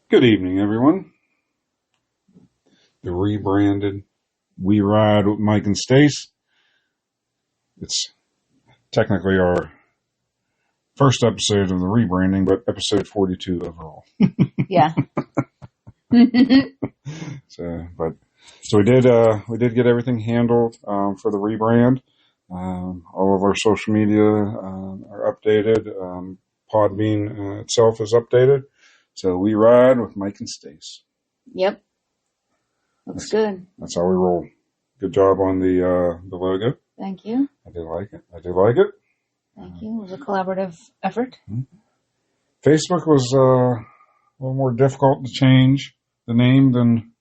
Good evening, everyone. The rebranded We Ride with Mike and Stace. It's technically our first episode of the rebranding, but episode 42 overall. Yeah. So we did get everything handled for the rebrand. All of our social media are updated. Podbean itself is updated. So We Ride with Mike and Stace. Yep. Looks good. That's how we roll. Good job on the logo. Thank you. I do like it. Thank you. It was a collaborative effort. Facebook was a little more difficult to change the name than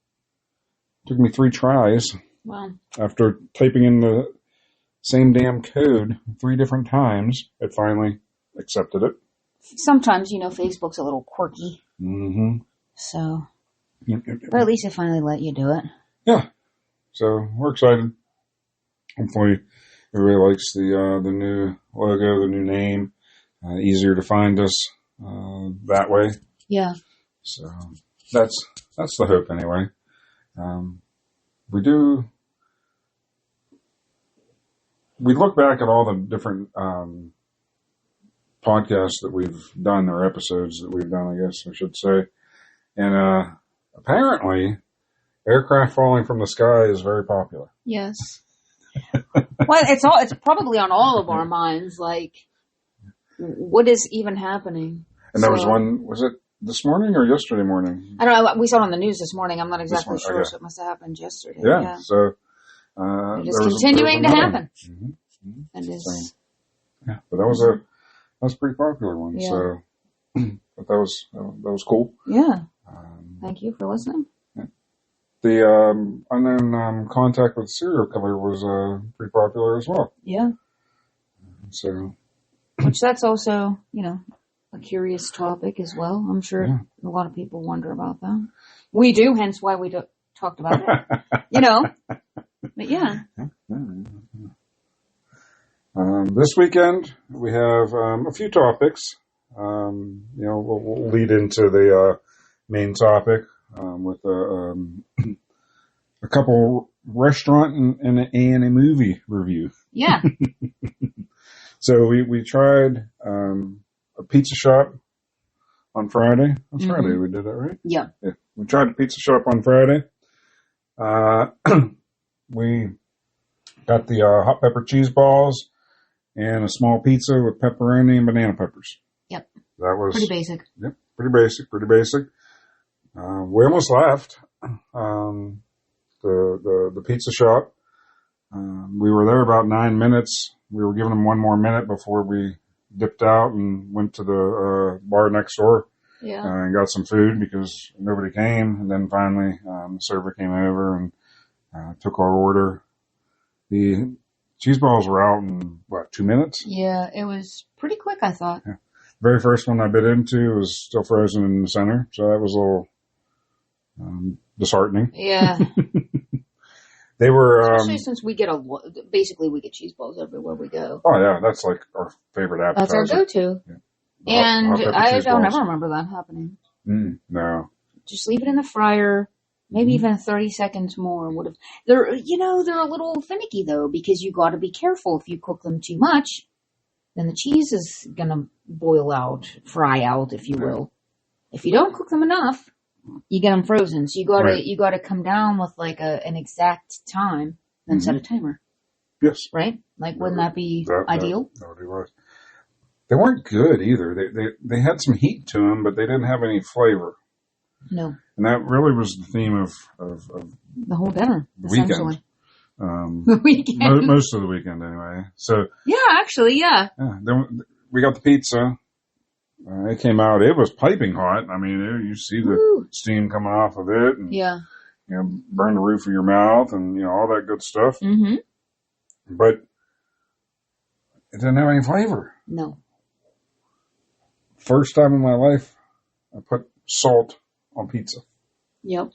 took me 3 tries. Wow. After typing in the same damn code 3 different times, it finally accepted it. Sometimes, Facebook's a little quirky. Mm-hmm. So, Yep. but at least it finally let you do it. Yeah. So we're excited. Hopefully everybody likes the new logo, the new name. Easier to find us that way. Yeah. So that's the hope anyway. We look back at all the different podcasts that we've done, or episodes that we've done, I guess I should say. And apparently aircraft falling from the sky is very popular. Yes. Well, it's probably on all of our minds, like, what is even happening? And there was one, was it this morning or yesterday morning? I don't know. We saw it on the news this morning. I'm not exactly sure, yeah. so it must have happened yesterday. Yeah. So it is continuing to happen. Mm-hmm. Mm-hmm. It is. So, yeah, but that was a pretty popular one. Yeah. So, but that was cool. Yeah. Thank you for listening. The unknown contact with serial killer was pretty popular as well. Yeah. So, which that's also, a curious topic as well. I'm sure a lot of people wonder about that. We do, hence why we talked about it. But yeah. This weekend we have a few topics. We'll lead into the main topic with a couple restaurant and a movie review. Yeah. So we tried a pizza shop on Friday. It was Friday we did that, right? Yeah. We tried a pizza shop on Friday. We got the hot pepper cheese balls and a small pizza with pepperoni and banana peppers. Yep. That was pretty basic. Yep, pretty basic. We almost left the pizza shop. We were there about 9 minutes. We were giving them 1 more minute before we dipped out and went to the bar next door. Yeah. And got some food because nobody came. And then finally, the server came over and took our order. The cheese balls were out in, 2 minutes? Yeah, it was pretty quick, I thought. Yeah. Very first one I bit into was still frozen in the center, so that was a little disheartening. Yeah. They were... especially since we get cheese balls everywhere we go. Oh, yeah, that's like our favorite appetizer. That's our go-to. Yeah. And I don't ever remember that happening. No. Just leave it in the fryer. Maybe even 30 seconds more would have. They're a little finicky though, because you got to be careful. If you cook them too much, then the cheese is gonna fry out, if you will. If you don't cook them enough, you get them frozen. So you gotta come down with like an exact time, then set a timer. Yes. Right? Like, wouldn't that be ideal? That would be right. They weren't good either. They had some heat to them, but they didn't have any flavor. No. And that really was the theme of the whole dinner, essentially. The weekend. Most of the weekend, anyway. So yeah, actually, yeah. Then we got the pizza. It came out. It was piping hot. I mean, you see the steam coming off of it, and burn the roof of your mouth, and all that good stuff. Mm-hmm. But it didn't have any flavor. No. First time in my life, I put salt on pizza. Yep.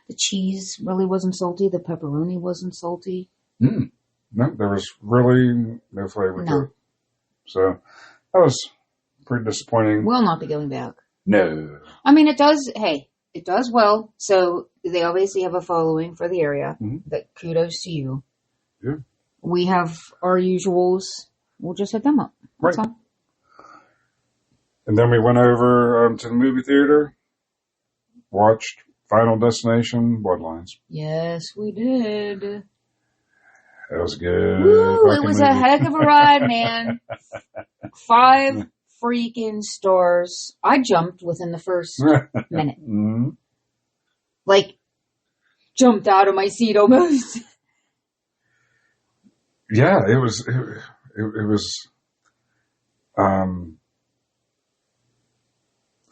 The cheese really wasn't salty. The pepperoni wasn't salty. No, there was really no flavor to it. So that was pretty disappointing. We'll not be going back. No. I mean, it does, hey, It does well. So they obviously have a following for the area. Mhm. That kudos to you. Yeah. We have our usuals. We'll just hit them up. That's Right. all. And then we went over to the movie theater, watched Final Destination Bloodlines. Yes, we did. It was a good. Woo, it fucking was movie. a heck of a ride, man. 5 freaking stars. I jumped within the first minute. Mhm. Like, jumped out of my seat almost. Yeah, it was. It was.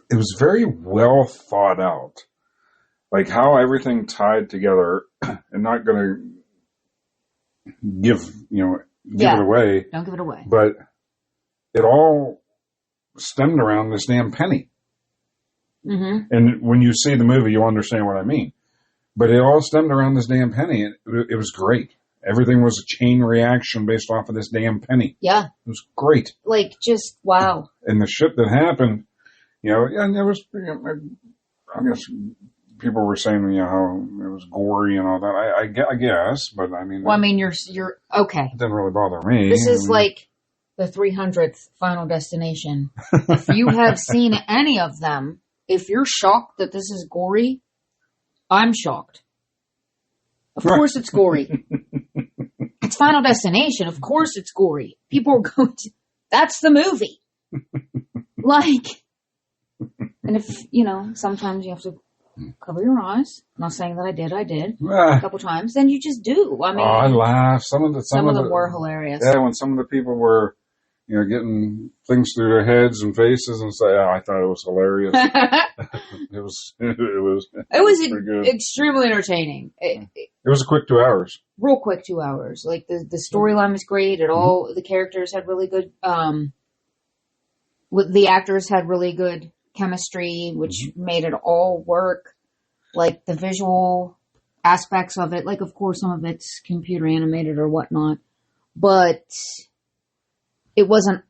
It was very well thought out, like how everything tied together, and not going to give Yeah. it away, Don't give it away. but it all stemmed around this damn penny. Mm-hmm. And when you see the movie, you'll understand what I mean. But it all stemmed around this damn penny, and it was great. Everything was a chain reaction based off of this damn penny. Yeah. It was great. Like, just, wow. And the shit that happened, and there was, I guess people were saying, how it was gory and all that. I guess, but I mean, Well, I mean, you're, okay. it didn't really bother me. This is I mean, like the 300th Final Destination. If you have seen any of them, if you're shocked that this is gory, I'm shocked. Of course it's gory. It's Final Destination. Of course it's gory. People are going to... That's the movie. Like... And if, sometimes you have to cover your eyes. I'm not saying that I did a couple times. Then you just do. I mean... I laughed. Some of them were hilarious. Yeah, when some of the people were... getting things through their heads and faces and say, I thought it was hilarious. It was pretty good. Extremely entertaining. It was a quick 2 hours. Real quick 2 hours. Like the storyline was great. All the characters had really good, the actors had really good chemistry, which made it all work. Like the visual aspects of it, like of course some of it's computer animated or whatnot, but it wasn't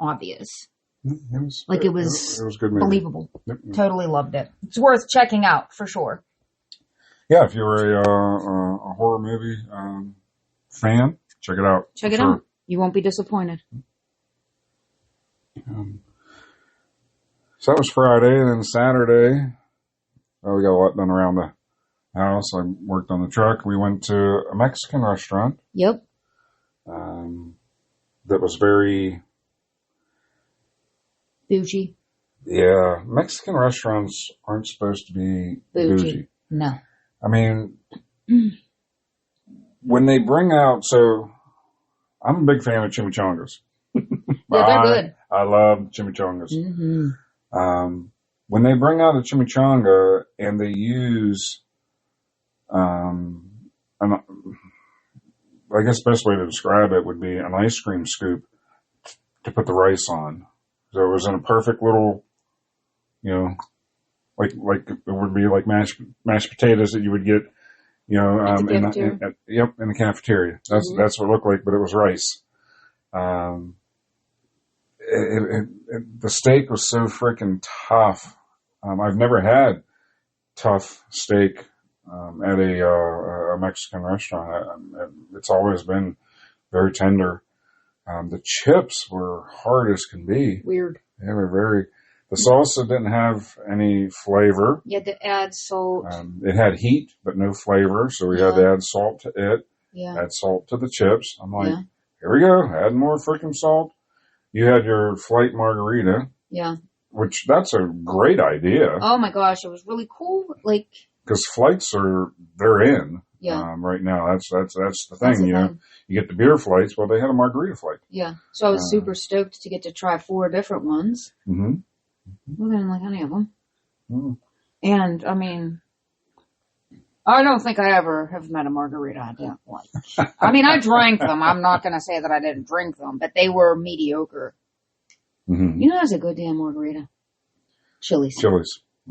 obvious. It was good movie. Believable. Yep. Totally loved it. It's worth checking out for sure. Yeah, if you're a horror movie fan, check it out. Check it out. You won't be disappointed. So that was Friday, and then Saturday, we got a lot done around the house. I worked on the truck. We went to a Mexican restaurant. Yep. That was very... Bougie. Yeah, Mexican restaurants aren't supposed to be bougie. No. I mean, when they bring out... So, I'm a big fan of chimichangas. Yeah, they're good. I love chimichangas. Mm-hmm. When they bring out a chimichanga and they use... I guess the best way to describe it would be an ice cream scoop to put the rice on. So it was in a perfect little, like it would be like mashed potatoes that you would get, in the cafeteria. That's what it looked like, but it was rice. The steak was so freaking tough. I've never had tough steak at a Mexican restaurant. It's always been very tender. The chips were hard as can be. Weird. They were very... The salsa didn't have any flavor. You had to add salt. It had heat, but no flavor, so we had to add salt to it. Yeah. Add salt to the chips. I'm like, here we go, add more freaking salt. You had your flight margarita. Yeah. Which, that's a great idea. Oh my gosh, it was really cool. Like... Because flights they're in. Yeah. Right now, that's the thing, You get the beer flights. Well, they had a margarita flight. Yeah. So I was super stoked to get to try 4 different ones. Mm-hmm. I didn't like any of them. Mm. And, I mean, I don't think I ever have met a margarita I didn't like. I mean, I drank them. I'm not going to say that I didn't drink them, but they were mediocre. Mm-hmm. You know that's a good damn margarita? Chili's. I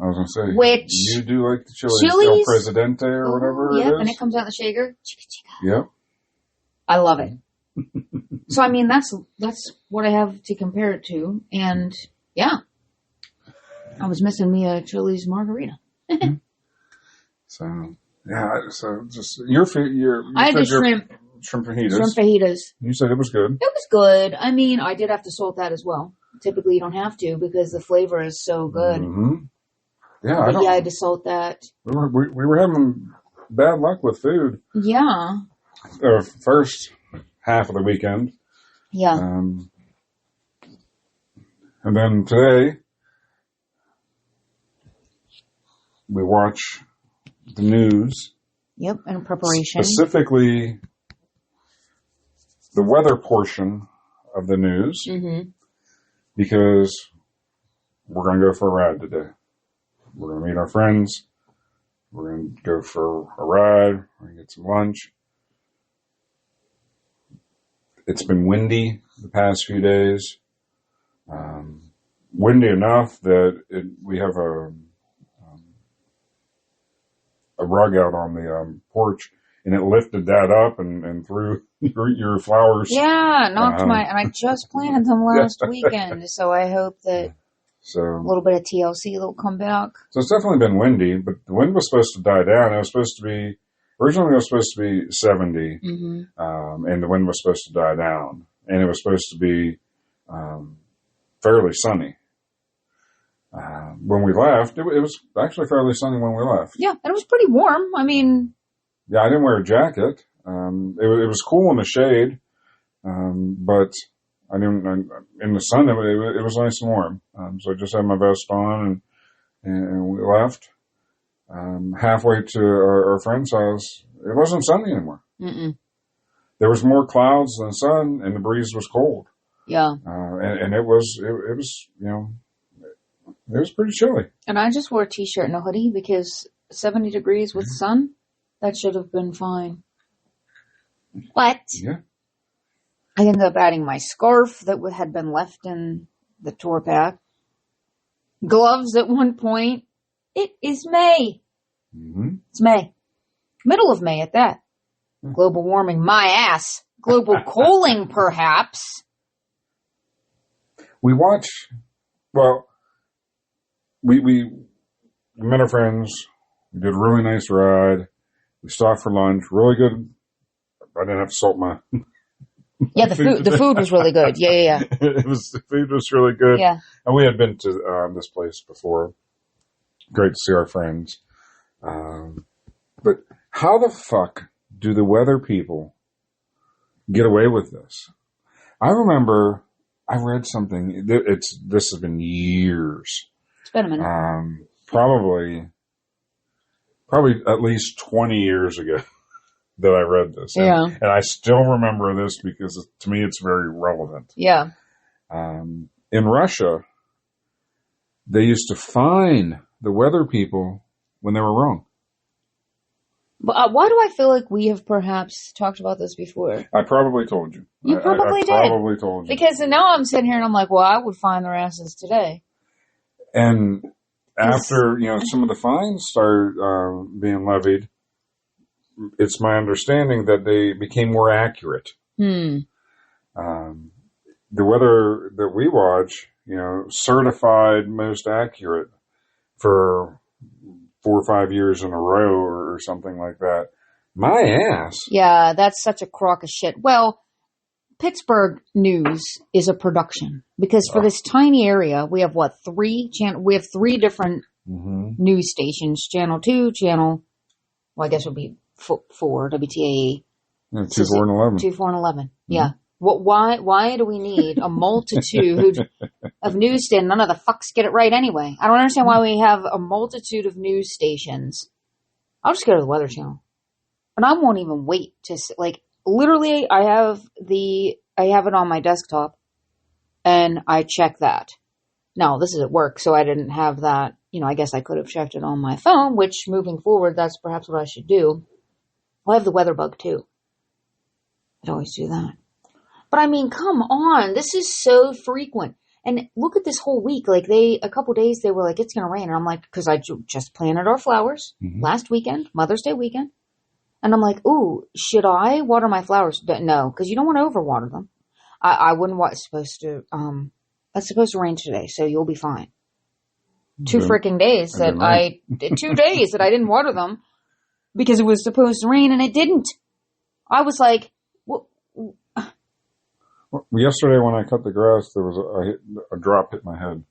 was going to say. Which... You do like the Chili's El Presidente or whatever it is? and it comes out in the shaker. Chica, chica. Yep. I love it. So, I mean, that's what I have to compare it to. And, yeah. I was missing me a Chili's margarita. So yeah, so just your I had the shrimp fajitas. Shrimp fajitas. You said it was good. It was good. I mean, I did have to salt that as well. Typically, you don't have to because the flavor is so good. Mm-hmm. Yeah, But I had to salt that. We were having bad luck with food. Yeah. First half of the weekend. Yeah. And then today, we watch the news. Yep, in preparation. Specifically, the weather portion of the news. Mm-hmm. Because we're going to go for a ride today. We're going to meet our friends. We're going to go for a ride. We're going to get some lunch. It's been windy the past few days. Windy enough that we have a rug out on the porch, and it lifted that up and threw your flowers. Yeah, knocked and I just planted them last weekend, so I hope that a little bit of TLC will come back. So it's definitely been windy, but the wind was supposed to die down. It was supposed to be, originally it was supposed to be 70, and the wind was supposed to die down, and it was supposed to be fairly sunny. When we left, it was actually fairly sunny when we left. Yeah, and it was pretty warm. I mean... Yeah, I didn't wear a jacket. It was cool in the shade, but I didn't. In the sun, it was nice and warm. So I just had my vest on, and we left. Halfway to our friend's house, it wasn't sunny anymore. Mm-mm. There was more clouds than sun, and the breeze was cold. Yeah, and it was it was pretty chilly. And I just wore a t-shirt and a hoodie because 70 degrees with sun. That should have been fine. But yeah. I ended up adding my scarf that had been left in the tour pack. Gloves at one point. It is May. Mm-hmm. It's May. Middle of May at that. Global warming, my ass. Global cooling, perhaps. We met our friends. We did a really nice ride. We stopped for lunch. Really good. I didn't have to salt my. Yeah, the food was really good. Yeah. The food was really good. Yeah. And we had been to this place before. Great to see our friends. But how the fuck do the weather people get away with this? I remember I read something. This has been years. It's been a minute. Probably at least 20 years ago that I read this. Yeah. And I still remember this because to me it's very relevant. Yeah. In Russia, they used to fine the weather people when they were wrong. But why do I feel like we have perhaps talked about this before? I probably told you. You probably did. I probably told you. Because now I'm sitting here and I'm like, well, I would fine their asses today. And after, some of the fines started being levied, it's my understanding that they became more accurate. The weather that we watch, certified most accurate for 4 or 5 years in a row or something like that. My ass. Yeah, that's such a crock of shit. Well, Pittsburgh news is a production because for this tiny area, we have we have 3 different news stations, Channel 2, I guess it would be 4, WTAE. 2, 4, and 11. 2, 4, and 11. Yeah. Why do we need a multitude of news stations? None of the fucks get it right anyway. I don't understand why we have a multitude of news stations. I'll just go to the Weather Channel. And I won't even wait to, literally, I have it on my desktop, and I check that. Now, this is at work, so I didn't have that. I guess I could have checked it on my phone, which, moving forward, that's perhaps what I should do. Well, I have the weather bug, too. I'd always do that. But, I mean, come on. This is so frequent. And look at this whole week. A couple days, they were like, it's going to rain. And I'm like, because I just planted our flowers last weekend, Mother's Day weekend. And I'm like, ooh, should I water my flowers? No, because you don't want to overwater them. I wouldn't want, it's supposed to rain today, so you'll be fine. 2 freaking days that I did 2 days that I didn't water them because it was supposed to rain and it didn't. I was like, well, yesterday when I cut the grass, there was a drop hit my head.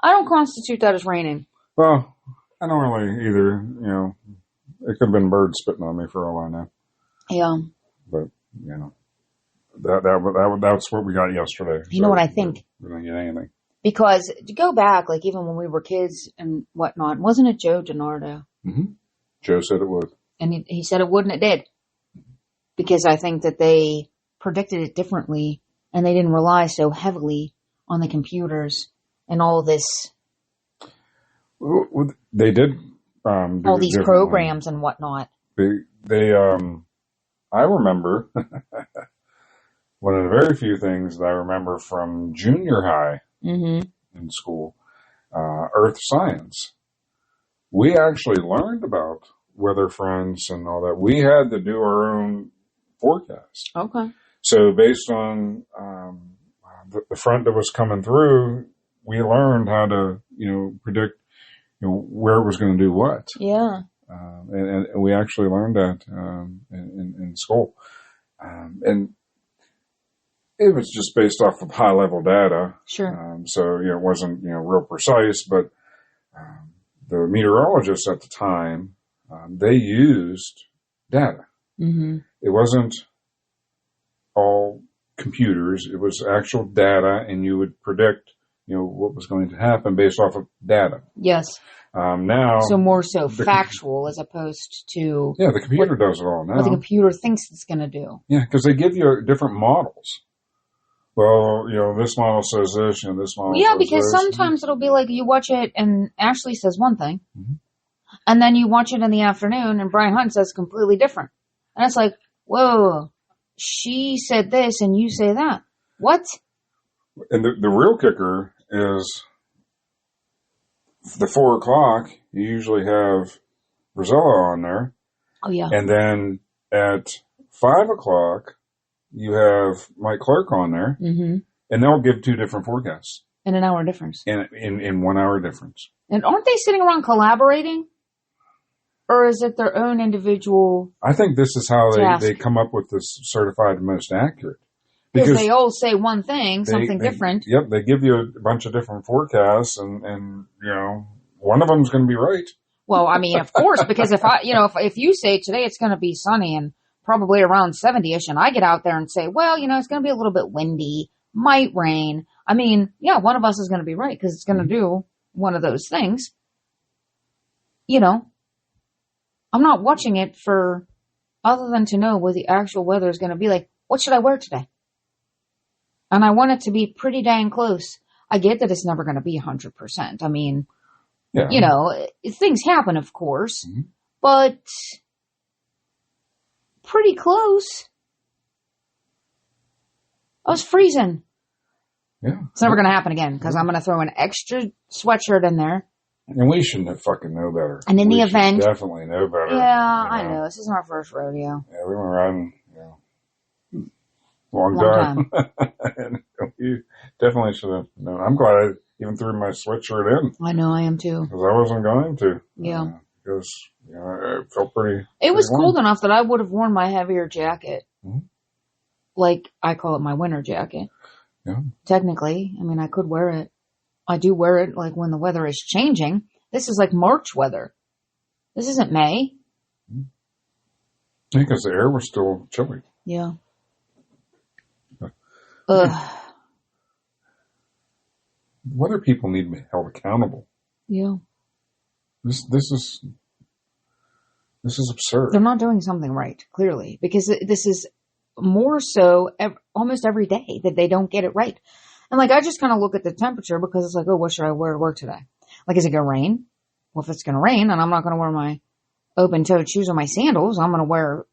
I don't constitute that as raining. Well, I don't really either. You know, it could have been birds spitting on me for all I know. Yeah. But, you know, that's what we got yesterday. You know what I think? We didn't get anything. Because to go back, like even when we were kids and whatnot, wasn't it Joe DiNardo? Mm-hmm. Joe said it would. And he said it would and it did. Because I think that they predicted it differently and they didn't rely so heavily on the computers and all this. Well, they did. All these programs and whatnot. I remember one of the very few things that I remember from junior high in school, earth science. We actually learned about weather fronts and all that. We had to do our own forecast. Okay. So based on the front that was coming through, we learned how to, predict, where it was going to do what. Yeah. And we actually learned that in school. And it was just based off of high level data. Sure. So, it wasn't, real precise, but the meteorologists at the time, they used data. Mm-hmm. It wasn't all computers. It was actual data, and you would predict, what was going to happen based off of data. Yes. Now. So more so factual as opposed to. Yeah, the computer does it all now. What the computer thinks it's going to do. Yeah, because they give you different models. Well, this model says this, this model says this. Yeah, because sometimes it'll be like you watch it and Ashley says one thing, and then you watch it in the afternoon and Brian Hunt says completely different. And it's like, whoa, she said this and you say that. What? And the real kicker is the 4 o'clock, you usually have Rosella on there. Oh, yeah. And then at 5 o'clock, you have Mike Clark on there. Mm-hmm. And they'll give 2 different forecasts. In an hour difference. In 1 hour difference. And aren't they sitting around collaborating? Or is it their own individual? I think this is how they come up with this certified most accurate. Because they all say one thing, something different. Yep, they give you a bunch of different forecasts, and one of them's going to be right. Well, I mean, of course, because if you say today it's going to be sunny and probably around 70-ish, and I get out there and say, well, it's going to be a little bit windy, might rain. I mean, yeah, one of us is going to be right because it's going to do one of those things. I'm not watching it for other than to know what the actual weather is going to be like. What should I wear today? And I want it to be pretty dang close. I get that it's never going to be 100%. I mean, things happen, of course, but pretty close. I was freezing. Yeah. It's never going to happen again because I'm going to throw an extra sweatshirt in there. And we shouldn't have fucking know better. And in the event. Definitely know better. Yeah, I know. This isn't our first rodeo. Yeah, we were riding, long time. And we definitely should have known. I'm glad I even threw my sweatshirt in. I know, I am too. Because I wasn't going to. Yeah. Because, it felt pretty. It was warm. cold enough that I would have worn my heavier jacket. Mm-hmm. Like, I call it my winter jacket. Yeah. Technically. I mean, I could wear it. I do wear it like when the weather is changing. This is like March weather. This isn't May. Because the air was still chilly. Yeah. Ugh. Weather people need to be held accountable. Yeah. This is absurd. They're not doing something right, clearly, because this is more so almost every day that they don't get it right. And I just kind of look at the temperature because it's like, oh, what should I wear to work today? Is it going to rain? Well, if it's going to rain and I'm not going to wear my open-toed shoes or my sandals, I'm going to wear,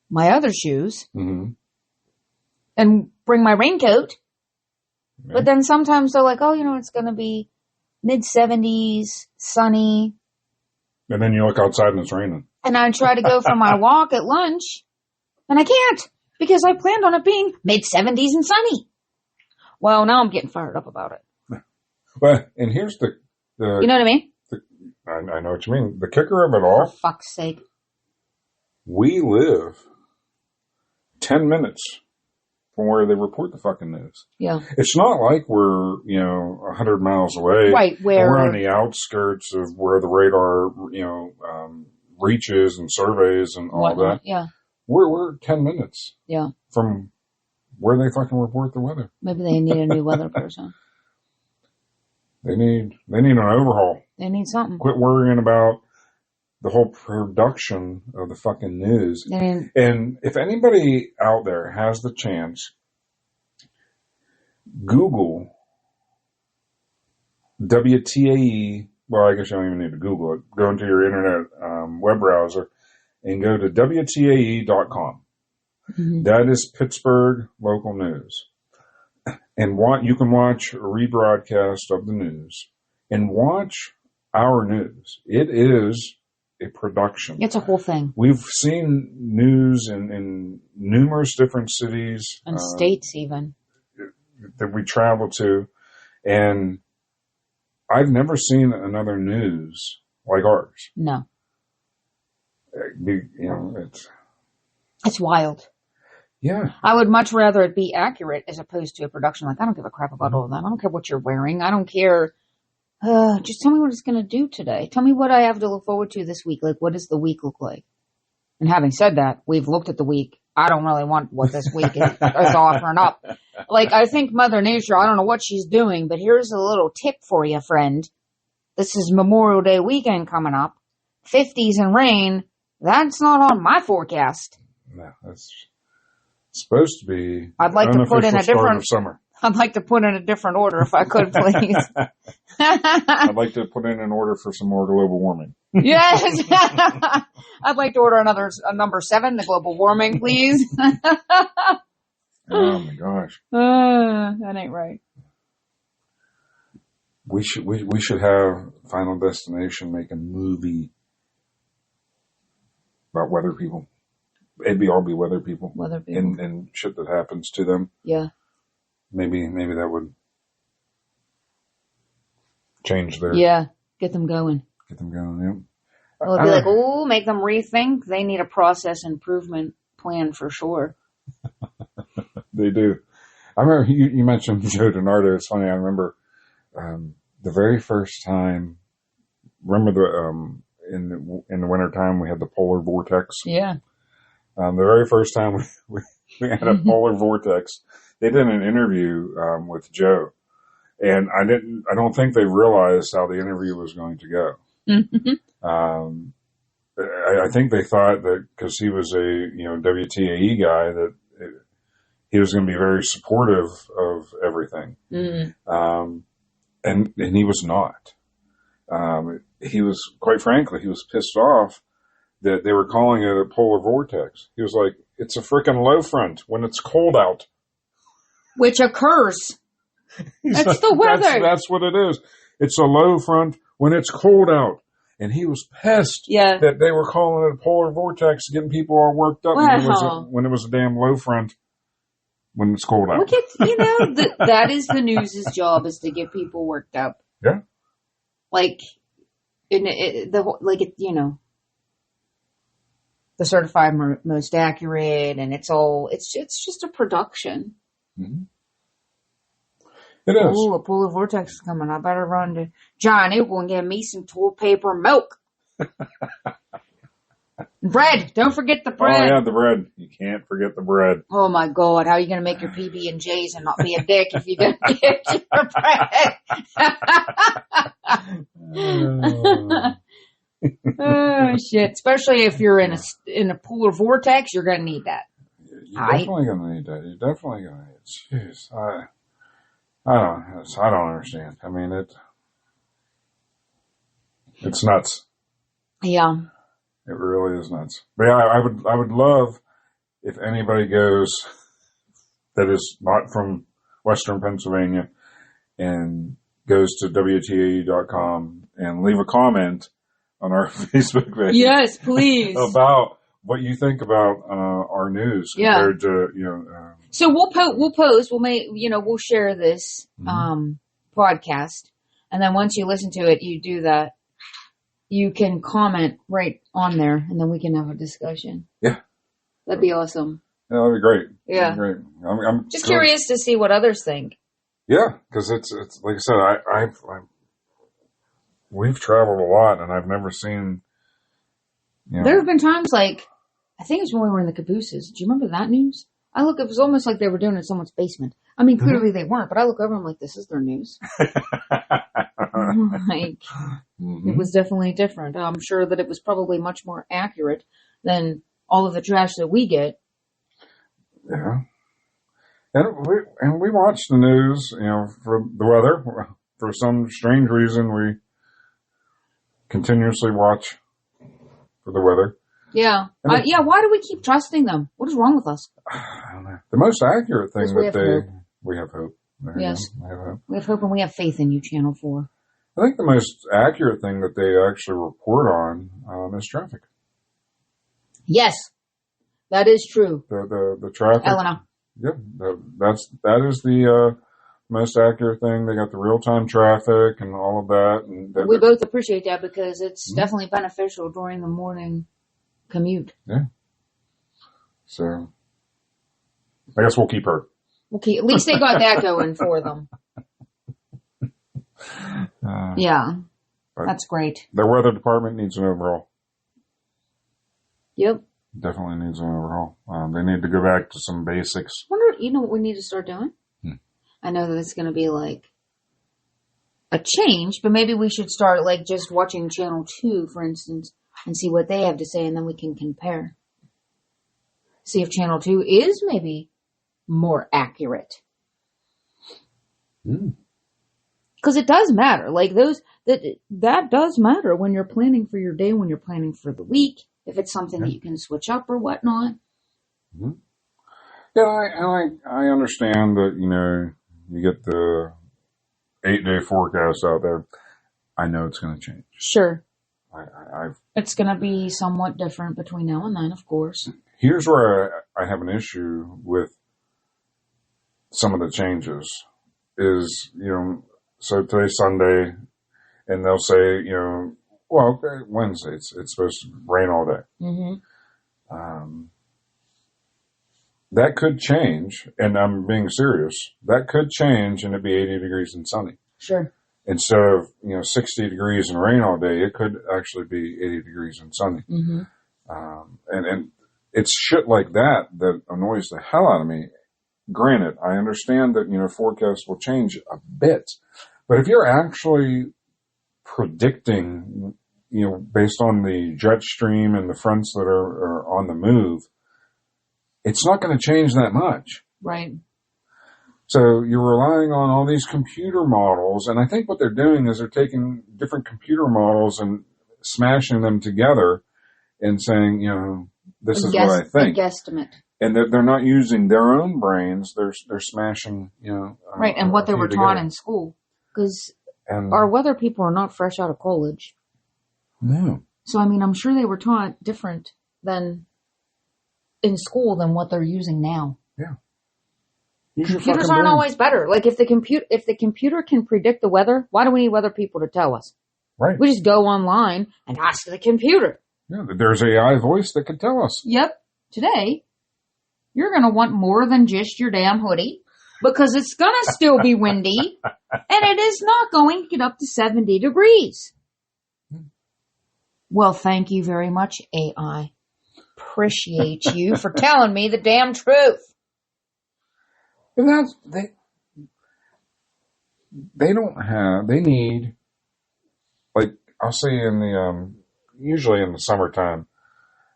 my other shoes and bring my raincoat. Yeah. But then sometimes they're like, oh, it's going to be mid-70s, sunny. And then you look outside and it's raining. And I try to go for my walk at lunch and I can't because I planned on it being mid-70s and sunny. Well, now I'm getting fired up about it. But and here's the You know what I mean? I know what you mean. The kicker of it For all, fuck's sake. we live 10 minutes from where they report the fucking news. Yeah. It's not like we're, 100 miles away. Right, where we're on the outskirts of where the radar, reaches and surveys and all that. Yeah. We're 10 minutes. Yeah. From where they fucking report the weather. Maybe they need a new weather person. They need an overhaul. They need something. Quit worrying about the whole production of the fucking news. And if anybody out there has the chance, Google WTAE. Well, I guess you don't even need to Google it. Go into your internet web browser and go to WTAE.com. Mm-hmm. That is Pittsburgh local news. And you can watch a rebroadcast of the news and watch our news. It is a production. It's a whole thing. We've seen news in numerous different cities. And states even. That we travel to. And I've never seen another news like ours. No. It's wild. Yeah. I would much rather it be accurate as opposed to a production. Like, I don't give a crap about all that. I don't care what you're wearing. I don't care. Just tell me what it's going to do today. Tell me what I have to look forward to this week. Like, what does the week look like? And having said that, we've looked at the week. I don't really want what this week is offering up. Like, I think Mother Nature, I don't know what she's doing, but here's a little tip for you, friend. This is Memorial Day weekend coming up. 50s and rain. That's not on my forecast. No, that's supposed to be. I'd like to put in a different summer. I'd like to put in a different order if I could, please. I'd like to put in an order for some more global warming. Yes. I'd like to order a number 7, the global warming, please. Oh my gosh. That ain't right. We should have Final Destination make a movie about weather people. It'd all be weather people. Weather people. And shit that happens to them. Yeah. Maybe that would change their... Yeah. Get them going. Get them going, yeah. Well, it'd be like, oh, make them rethink. They need a process improvement plan for sure. They do. I remember you mentioned Joe DiNardo. It's funny. I remember the very first time. Remember in the wintertime we had the polar vortex. Yeah. The very first time we had a polar vortex, they did an interview with Joe, and I don't think they realized how the interview was going to go. Mm-hmm. I think they thought that because he was a WTAE guy that he was going to be very supportive of everything, and he was not. He was, quite frankly, he was pissed off that they were calling it a polar vortex. He was like, "It's a frickin' low front when it's cold out," which occurs. That's like, the weather. That's what it is. It's a low front when it's cold out. And he was pissed that they were calling it a polar vortex, getting people all worked up when it was a damn low front when it's cold out. Look at, that is the news's job, is to get people worked up. Yeah. Like, the certified most accurate, and it's just a production. Mm-hmm. It is. Oh, a polar vortex is coming. I better run to Johnny. We're going to get me some toilet paper and milk. Bread. Don't forget the bread. Oh, yeah, the bread. You can't forget the bread. Oh, my God. How are you going to make your PB&Js and not be a dick if you don't get your bread? Oh, shit. Especially if you're in a polar vortex, you're going to need that. You're definitely going to need that. You're definitely going to need it. Jeez. I don't understand. I mean, it's nuts. Yeah. It really is nuts. But yeah, I would love if anybody goes that is not from Western Pennsylvania and goes to WTAE.com and leave a comment on our Facebook page. Yes, please. About what you think about our news compared to, So we'll post. We'll share this podcast, And then once you listen to it, you do that. You can comment right on there, and then we can have a discussion. Yeah. That'd be awesome. Yeah, that'd be great. Yeah. That'd be great. I'm Just curious to see what others think. Yeah, because it's like I said, we've traveled a lot, and I've never seen. There have been times like, I think it's when we were in the cabooses. Do you remember that news? I look, it was almost like they were doing it in someone's basement. I mean, clearly they weren't, but I look over and I'm like, this is their news. Like, it was definitely different. I'm sure that it was probably much more accurate than all of the trash that we get. Yeah. And we watch the news, for the weather. For some strange reason, we continuously watch for the weather. Yeah. Yeah, why do we keep trusting them? What is wrong with us? I don't know. The most accurate thing we have hope. We have hope. Yes. We have hope. We have hope and we have faith in you, Channel 4. I think the most accurate thing that they actually report on is traffic. Yes. That is true. The traffic. Elena. Yeah, that is the most accurate thing. They got the real time traffic and all of that, and we both appreciate that because it's definitely beneficial during the morning commute. Yeah. So, I guess we'll keep her. Okay, at least they got that going for them. Yeah, that's great. Their weather department needs an overhaul. Yep. Definitely needs an overhaul. They need to go back to some basics. You know what we need to start doing? I know that it's going to be like a change, but maybe we should start like just watching Channel 2, for instance, and see what they have to say, and then we can compare. See if Channel 2 is maybe more accurate. Because it does matter. Like that does matter when you're planning for your day, when you're planning for the week. If it's something that you can switch up or whatnot. Yeah, I understand that, you get the 8-day forecast out there. I know it's going to change. Sure. I've It's going to be somewhat different between now and then, of course. Here's where I have an issue with some of the changes is, so today's Sunday and they'll say, well, okay, Wednesday, it's supposed to rain all day. That could change, and I'm being serious. That could change, and it'd be 80 degrees and sunny. Sure. Instead of 60 degrees and rain all day, it could actually be 80 degrees and sunny. And it's shit like that annoys the hell out of me. Granted, I understand that forecasts will change a bit, but if you're actually predicting, based on the jet stream and the fronts that are on the move, it's not going to change that much. Right. So you're relying on all these computer models, and I think what they're doing is they're taking different computer models and smashing them together and saying, this is what I think. A guesstimate. And they're not using their own brains. They're smashing, right, and what they were taught in school. Because our weather people are not fresh out of college. No. So, I'm sure they were taught different than in school than what they're using now. Yeah. Computers aren't always better. Like if the computer can predict the weather, why do we need weather people to tell us? Right. We just go online and ask the computer. Yeah, there's AI voice that can tell us. Yep. Today, you're going to want more than just your damn hoodie because it's going to still be windy and it is not going to get up to 70 degrees. Well, thank you very much, AI. Appreciate you for telling me the damn truth. But they need, like, I'll say usually in the summertime,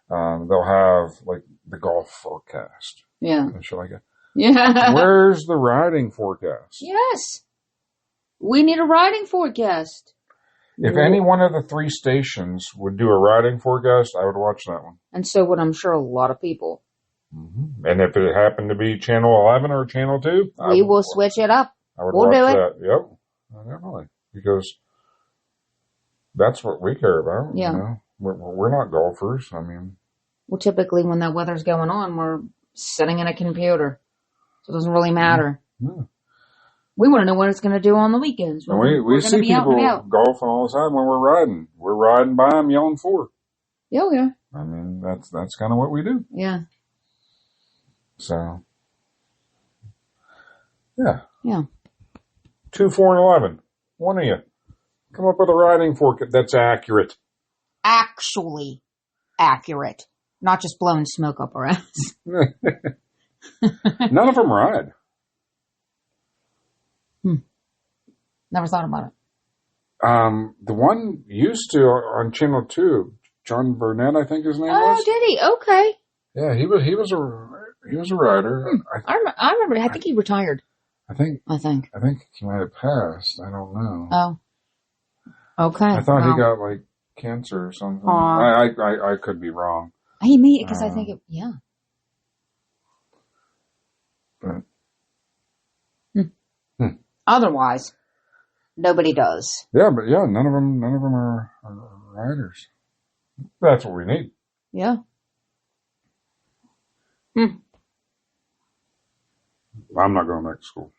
they'll have, like, the golf forecast. Yeah. And shit like that. Yeah. Where's the riding forecast? Yes. We need a riding forecast. If any one of the 3 stations would do a riding forecast, I would watch that one. And so would, I'm sure, a lot of people. And if it happened to be Channel 11 or Channel 2, we will switch it up. We'll do it. Yep. Definitely. Because that's what we care about. Yeah. We're not golfers. Well, typically when that weather's going on, we're sitting in a computer. So it doesn't really matter. No. We want to know what it's going to do on the weekends. And we see people golfing all the time when we're riding. We're riding by them yelling for. Yeah, we are. I mean, that's kind of what we do. Yeah. So, yeah. Yeah. 2, 4, and 11. One of you. Come up with a riding fork that's accurate. Actually accurate. Not just blowing smoke up our ass. None of them ride. Never thought about it. The one used to on Channel 2, John Burnett, I think his name was. Oh, did he? Okay. Yeah, he was a rider. I remember. I think he retired. I think he might have passed. I don't know. Oh. Okay. I thought he got like cancer or something. I could be wrong. He made it because I think it. Yeah. But. Otherwise, nobody does. Yeah, but none of them are riders. That's what we need. Yeah. I'm not going back to school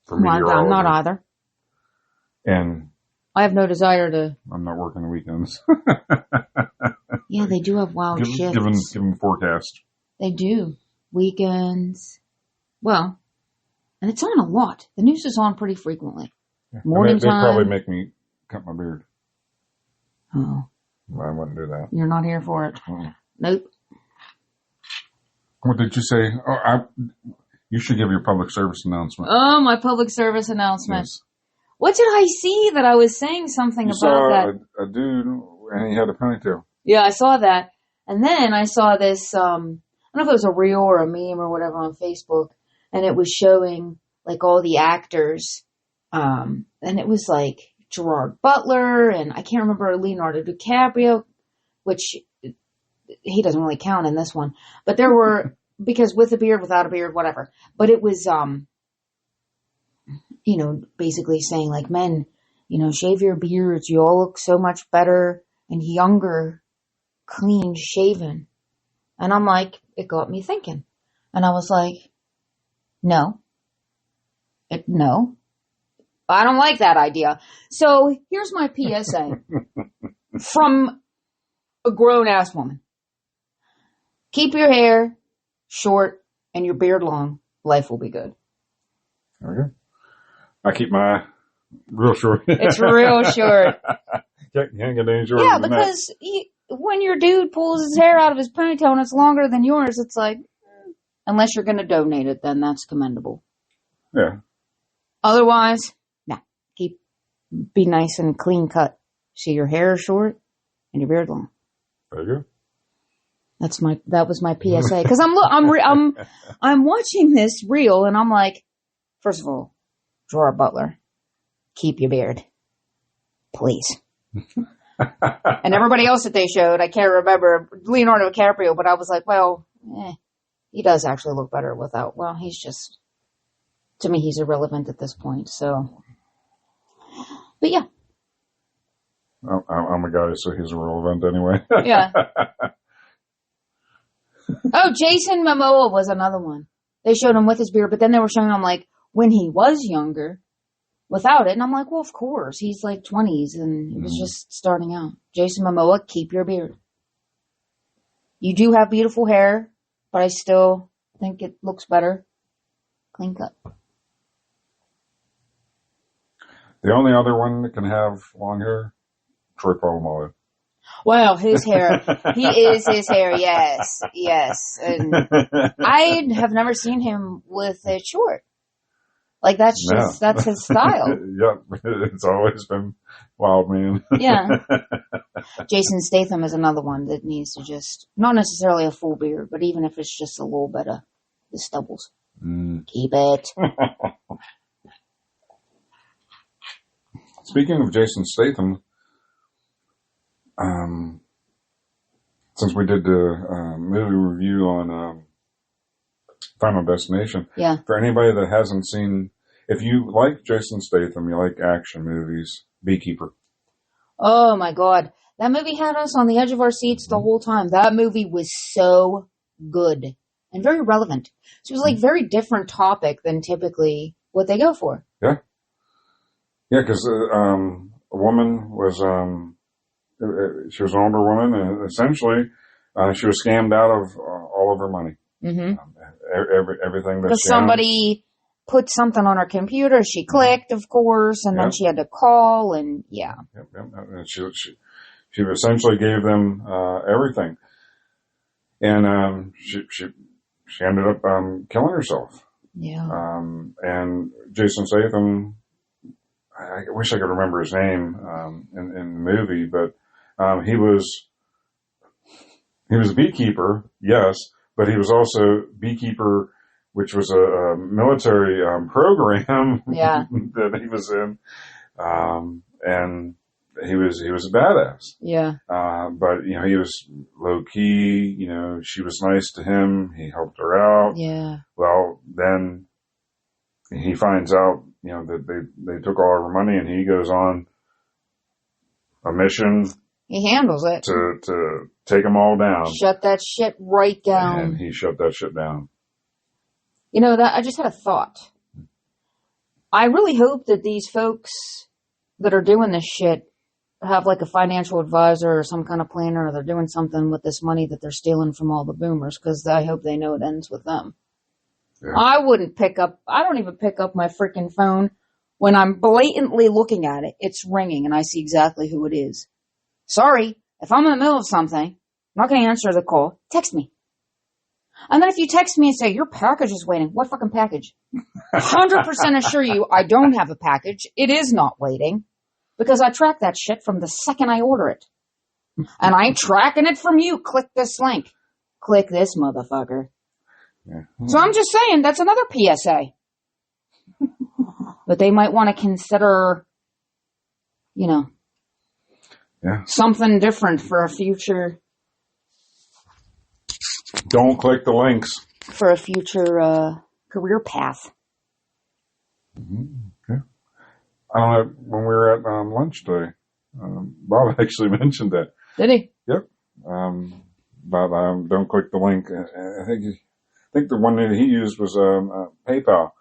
for Well, meteorology. I'm not either. And I have no desire to. I'm not working the weekends. Yeah, they do have wild shifts. Give them forecast. They do. Weekends. Well, and it's on a lot. The news is on pretty frequently. Yeah. Morning They time. probably make me cut my beard. Oh. I wouldn't do that. You're not here for it. Nope. What did you say? You should give your public service announcement. Oh, my public service announcement. Yes. What did I see that I was saying something You about saw that? a dude and he had a ponytail. Yeah, I saw that. And then I saw this, I don't know if it was a reel or a meme or whatever on Facebook, and it was showing like all the actors, and it was like Gerard Butler and I can't remember Leonardo DiCaprio, which he doesn't really count in this one, but there were, because with a beard, without a beard, whatever, but it was, basically saying like, men, shave your beards. You all look so much better and younger, clean shaven. And I'm like, it got me thinking. And I was like, no, I don't like that idea. So here's my PSA from a grown-ass woman. Keep your hair short and your beard long. Life will be good. There we go. I keep my real short. It's real short. Can't get any shorter Yeah, than because when your dude pulls his hair out of his ponytail and it's longer than yours, it's like, unless you're going to donate it, then that's commendable. Yeah. Otherwise, be nice and clean cut. See, your hair is short and your beard long. There you go. That was my PSA. Because I'm watching this reel and I'm like, first of all, Gerard Butler, keep your beard, please. And everybody else that they showed, I can't remember Leonardo DiCaprio, but I was like, well, he does actually look better without. Well, to me, he's irrelevant at this point. So, but yeah. I'm a guy, so he's irrelevant anyway. Yeah. Oh, Jason Momoa was another one. They showed him with his beard, but then they were showing him like when he was younger without it. And I'm like, well, of course. He's like 20s and he was just starting out. Jason Momoa, keep your beard. You do have beautiful hair, but I still think it looks better clean cut. The only other one that can have long hair, Troy Polamalu. Well, his hair. He is his hair, yes. And I have never seen him with it short. Like, that's his style. Yep, it's always been wild, man. Yeah. Jason Statham is another one that needs to just, not necessarily a full beard, but even if it's just a little bit of the stubbles. Keep it. Speaking of Jason Statham, since we did the movie review on Final Destination, yeah. For anybody that hasn't seen, if you like Jason Statham, you like action movies, Beekeeper. Oh my God. That movie had us on the edge of our seats the whole time. That movie was so good and very relevant. So it was like very different topic than typically what they go for. Yeah. Yeah, because a woman was, she was an older woman, and essentially she was scammed out of all of her money. Mm-hmm. Everything that Because she owned. somebody put something on her computer, she clicked, of course, and then she had to call, and yeah. Yep. And she essentially gave them everything. And she ended up killing herself. Yeah. And Jason Statham, I wish I could remember his name in the movie, but he was a beekeeper, yes, but he was also beekeeper, which was a military program that he was in, and he was a badass. Yeah. But he was low key. She was nice to him. He helped her out. Yeah. Well, then he finds out, that they took all of her money, and he goes on a mission. He handles it. To take them all down. Shut that shit right down. And he shut that shit down. That I just had a thought. I really hope that these folks that are doing this shit have like a financial advisor or some kind of planner, or they're doing something with this money that they're stealing from all the boomers, because I hope they know it ends with them. Yeah. I don't even pick up my freaking phone when I'm blatantly looking at it. It's ringing and I see exactly who it is. Sorry, if I'm in the middle of something, I'm not going to answer the call. Text me. And then if you text me and say, your package is waiting, what fucking package? 100% assure you I don't have a package. It is not waiting. Because I track that shit from the second I order it. And I ain't tracking it from you. Click this link. Click this motherfucker. Yeah. So I'm just saying, that's another PSA. But they might want to consider, something different for a future. Don't click the links. For a future career path. Mm-hmm. Okay. I don't know, when we were at lunch today, Bob actually mentioned that. Did he? Yep. But don't click the link. I think the one that he used was PayPal.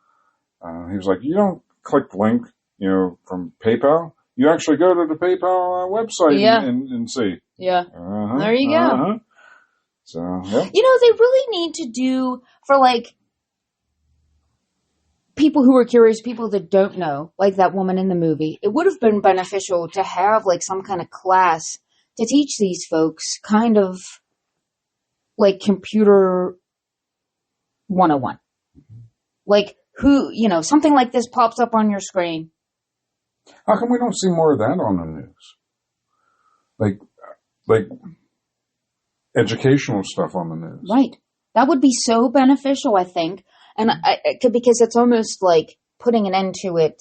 He was like, you don't click the link, from PayPal. You actually go to the PayPal website and see. Yeah. Uh-huh, there you go. So, yeah. They really need to do for people who are curious, people that don't know, like that woman in the movie. It would have been beneficial to have some kind of class to teach these folks kind of like computer 101. Like something like this pops up on your screen. How come we don't see more of that on the news? Like educational stuff on the news. Right. That would be so beneficial, I think. And because it's almost like putting an end to it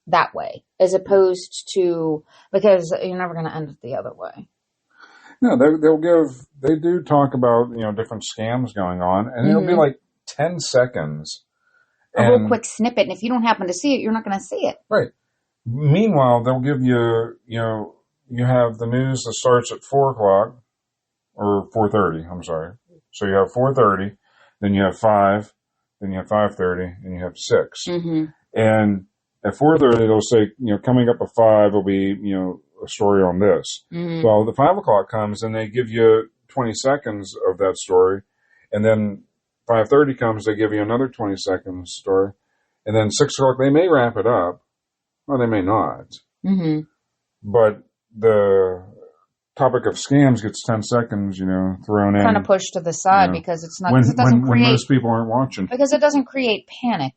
that way, as opposed to, because you're never going to end it the other way. No, they do talk about, different scams going on, and it'll be like 10 seconds. A real quick snippet, and if you don't happen to see it, you're not going to see it. Right. Meanwhile, they'll give you, you have the news that starts at 4 o'clock, or 4:30, I'm sorry. So you have 4:30, then you have 5, then you have 5:30, and you have 6. Mm-hmm. And at 4:30, they'll say, coming up at 5 will be, a story on this. Mm-hmm. Well, the 5 o'clock comes, and they give you 20 seconds of that story. And then 5:30 comes, they give you another 20 seconds story. And then 6 o'clock, they may wrap it up. Well, they may not. Mm-hmm. But the topic of scams gets 10 seconds, thrown in. Kind of pushed to the side because it's not, when most people aren't watching. Because it doesn't create panic.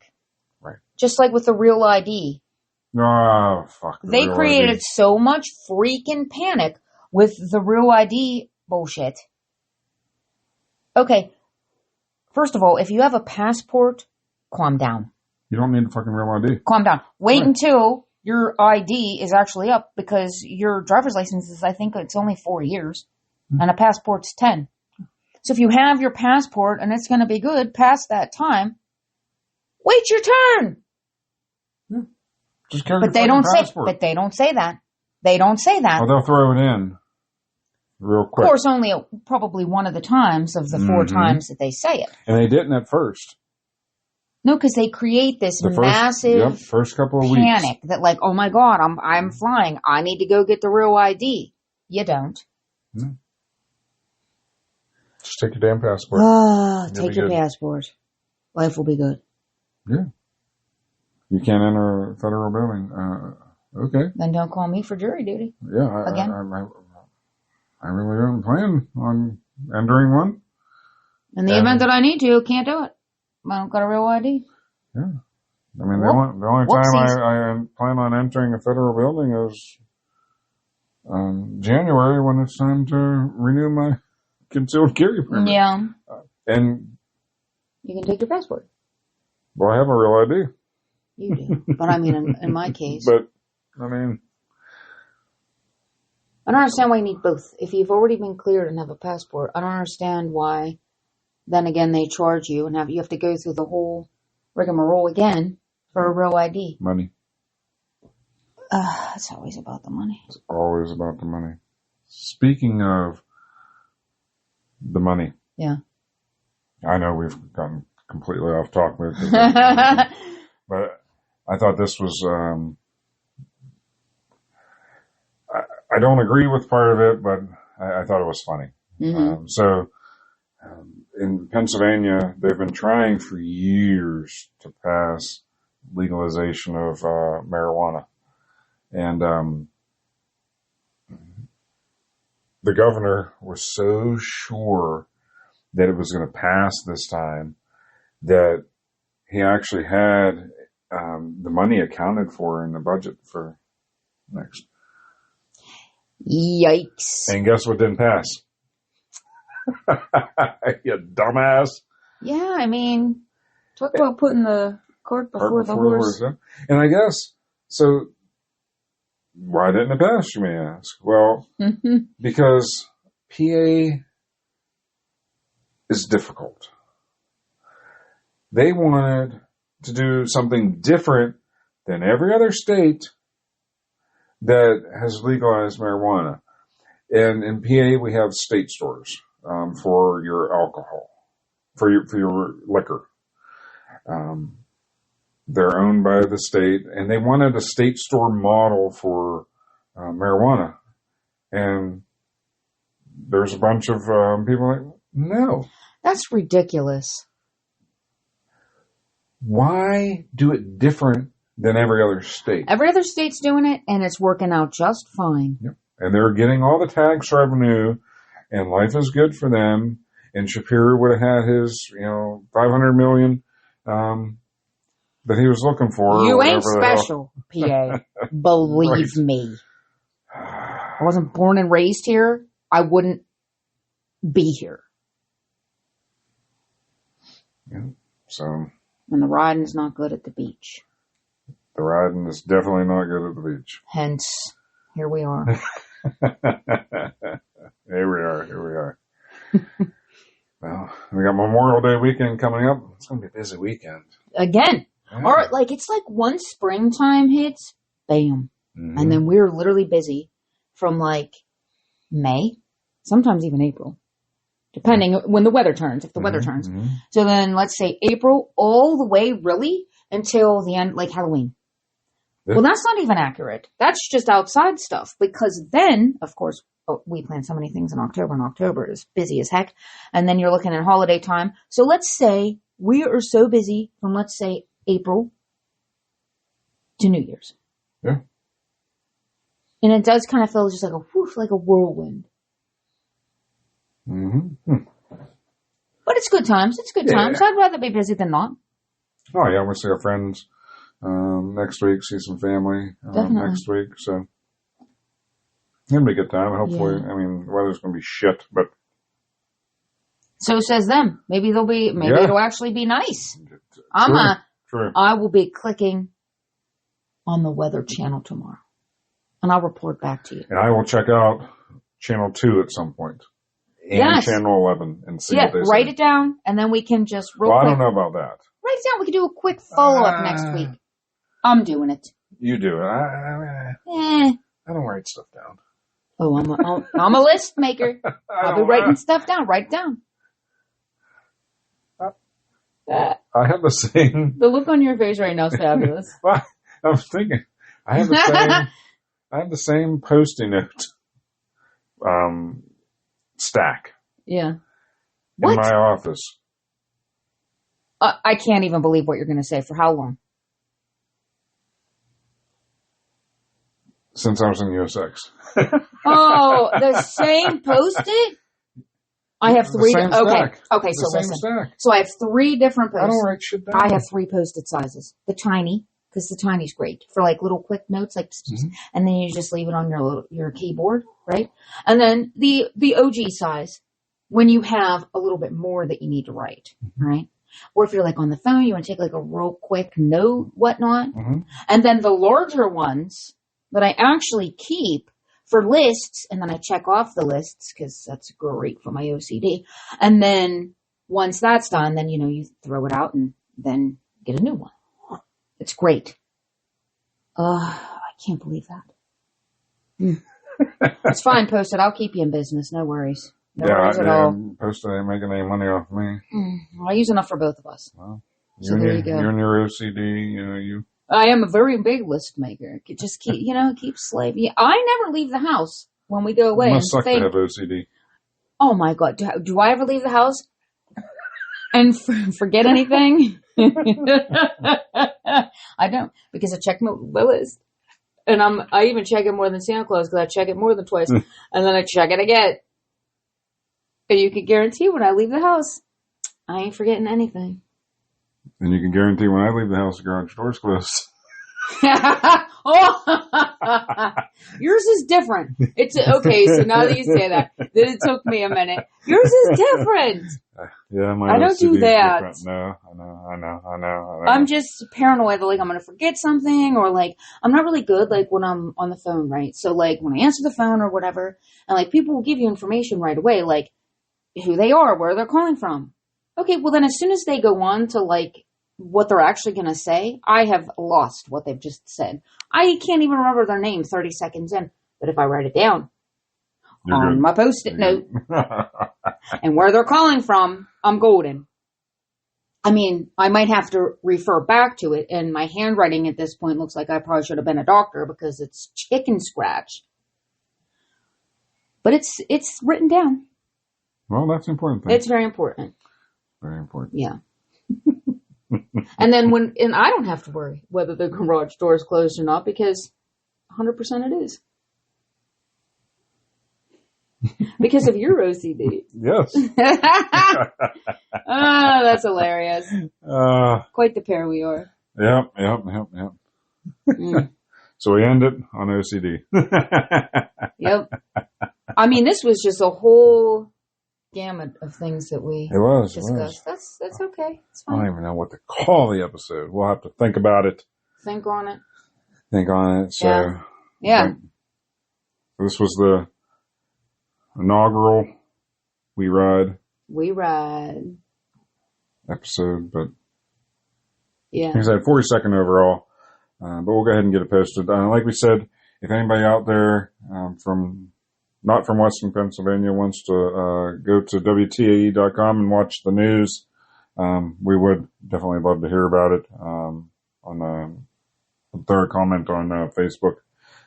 Right. Just like with the Real ID. Oh, fuck. They created so much freaking panic with the Real ID bullshit. Okay. First of all, if you have a passport, calm down. You don't need a fucking Real ID. Calm down. Wait until your ID is actually up, because your driver's license is, I think it's only 4 years, and a passport's 10. So if you have your passport and it's going to be good past that time, wait your turn. Yeah. Just carry but they don't passport. But they don't say that. They don't say that. Well, they'll throw it in real quick. Of course, only probably one of the times of the 4 times that they say it. And they didn't at first. No, because they create this massive first couple of panic weeks. that like, oh my God, I'm flying. I need to go get the real ID. You don't. No. Just take your damn passport. Take your passport. Life will be good. Yeah. You can't enter a federal building. Okay. Then don't call me for jury duty. Yeah. Again. I really don't plan on entering one. In the event that I need to, can't do it. I don't got a real ID. Yeah. I mean, the only time I plan on entering a federal building is January when it's time to renew my concealed carry permit. Yeah. And you can take your passport. Well, I have a real ID. You do. But I mean, in my case. But, I mean. I don't understand why you need both. If you've already been cleared and have a passport, I don't understand why, then again, they charge you and you have to go through the whole rigmarole again for a real ID. Money. It's always about the money. It's always about the money. Speaking of the money. Yeah. I know we've gotten completely off topic. But I thought this was, I don't agree with part of it, but I thought it was funny. Mm-hmm. In Pennsylvania, they've been trying for years to pass legalization of marijuana. And the governor was so sure that it was going to pass this time that he actually had the money accounted for in the budget for next. Yikes. And guess what didn't pass? You dumbass. Yeah, I mean, talk about putting the cart before the horse. And I guess, so why didn't it pass, you may ask? Well, because PA is difficult. They wanted to do something different than every other state that has legalized marijuana. And in PA, we have state stores for your alcohol, for your liquor. They're owned by the state, and they wanted a state store model for marijuana. And there's a bunch of people like, no. That's ridiculous. Why do it different than every other state? Every other state's doing it, and it's working out just fine. Yep. And they're getting all the tax revenue, and life is good for them. And Shapiro would have had his, $500 million that he was looking for. You ain't special, PA. Believe me. I wasn't born and raised here. I wouldn't be here. Yeah. So. And the riding's not good at the beach. The riding is definitely not good at the beach. Hence, here we are. Here we are. Well, we got Memorial Day weekend coming up. It's going to be a busy weekend. Again. Yeah. Or it's like once springtime hits, bam. Mm-hmm. And then we're literally busy from May, sometimes even April. Depending when the weather turns, if the weather turns. Mm-hmm. So then let's say April all the way really until the end, like Halloween. Yeah. Well, that's not even accurate. That's just outside stuff because then, of course, we plan so many things in October, and October is busy as heck. And then you're looking at holiday time. So let's say we are so busy from, let's say, April to New Year's. Yeah. And it does kind of feel just like a whirlwind. Mm-hmm. But it's good times. It's good times. I'd rather be busy than not. Oh, yeah. We'll see our friends next week, see some family next week. So it'll be a good time. Hopefully, yeah. I mean, the weather's going to be shit, but. So says them. Maybe it'll actually be nice. True. I will be clicking on the Weather Channel tomorrow. And I'll report back to you. And I will check out Channel 2 at some point. And Channel 11 and see what they say. Write it down, and then we can just quick. I don't know about that. Write it down. We can do a quick follow-up next week. I'm doing it. You do it. I don't write stuff down. Oh, I'm a list maker. I'll be writing stuff down. Write it down. The I have the same. look on your face right now is fabulous. Well, I was thinking, I have the same. I have the same Post-it note stack Yeah. in What? my office I can't even believe what you're going to say. For how long? since I was in USX. Oh, the same Post-it? I have The 3. same Okay. stack. Okay, The so same listen. stack. So I have 3 different I don't Post-it. write shit down. I have 3 Post-it sizes. The tiny, because the tiny's great for like little quick notes, like, and then you just leave it on your keyboard, right? And then the OG size, when you have a little bit more that you need to write, right? Or if you're like on the phone, you want to take like a real quick note, whatnot. And then the larger ones that I actually keep for lists, and then I check off the lists because that's great for my OCD. And then once that's done, then, you throw it out and then get a new one. It's great. I can't believe that. It's fine, Post-it. I'll keep you in business. No worries. No worries at all. Post-it ain't making any money off me. I use enough for both of us. Well, So there you go. You and your OCD, you. I am a very big list maker. It just keeps slaving. I never leave the house when we go away. Must suck think, to have OCD. oh my God, do I ever leave the house and forget anything? I don't, because I check my list. And I even check it more than Santa Claus because I check it more than twice. And then I check it again. And you can guarantee when I leave the house, I ain't forgetting anything. And you can guarantee when I leave the house, the garage door's closed. Oh, yours is different. It's okay. So now that you say that, then it took me a minute. Yours is different. Yeah, I don't do that. No, I know. I'm just paranoid that like I'm gonna forget something, or like I'm not really good like when I'm on the phone, right? So like when I answer the phone or whatever, and like people will give you information right away, like who they are, where they're calling from. Okay, well then as soon as they go on to like what they're actually going to say, I have lost what they've just said. I can't even remember their name 30 seconds in, but if I write it down on my Post-it note and where they're calling from, I'm golden. I mean, I might have to refer back to it, and my handwriting at this point looks like I probably should have been a doctor because it's chicken scratch. But it's written down. Well, that's the important thing. It's very important. Very important. Yeah. And then and I don't have to worry whether the garage door is closed or not because 100% it is. Because of your OCD. Yes. Oh, that's hilarious. Quite the pair we are. Yep. Mm. So we end it on OCD. Yep. I mean, this was just a whole gamut of things that we discussed. That's okay. It's fine. I don't even know what to call the episode. We'll have to think about it. Think on it. So yeah. This was the inaugural We Ride episode, but yeah, like I said, 42nd overall. But we'll go ahead and get it posted. Like we said, if anybody out there not from Western Pennsylvania wants to go to WTAE.com and watch the news, we would definitely love to hear about it on throw a comment on Facebook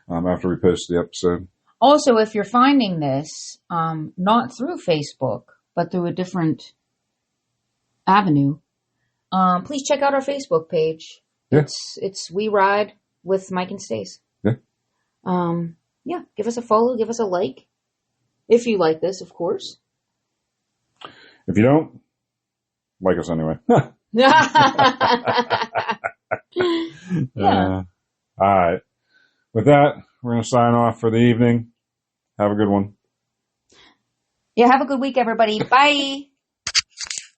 after we post the episode. Also, if you're finding this not through Facebook, but through a different avenue, please check out our Facebook page. Yeah. It's We Ride with Mike and Stace. Yeah. Yeah, give us a follow, give us a like. If you like this, of course. If you don't, like us anyway. Yeah. All right. With that, we're going to sign off for the evening. Have a good one. Yeah, have a good week, everybody. Bye.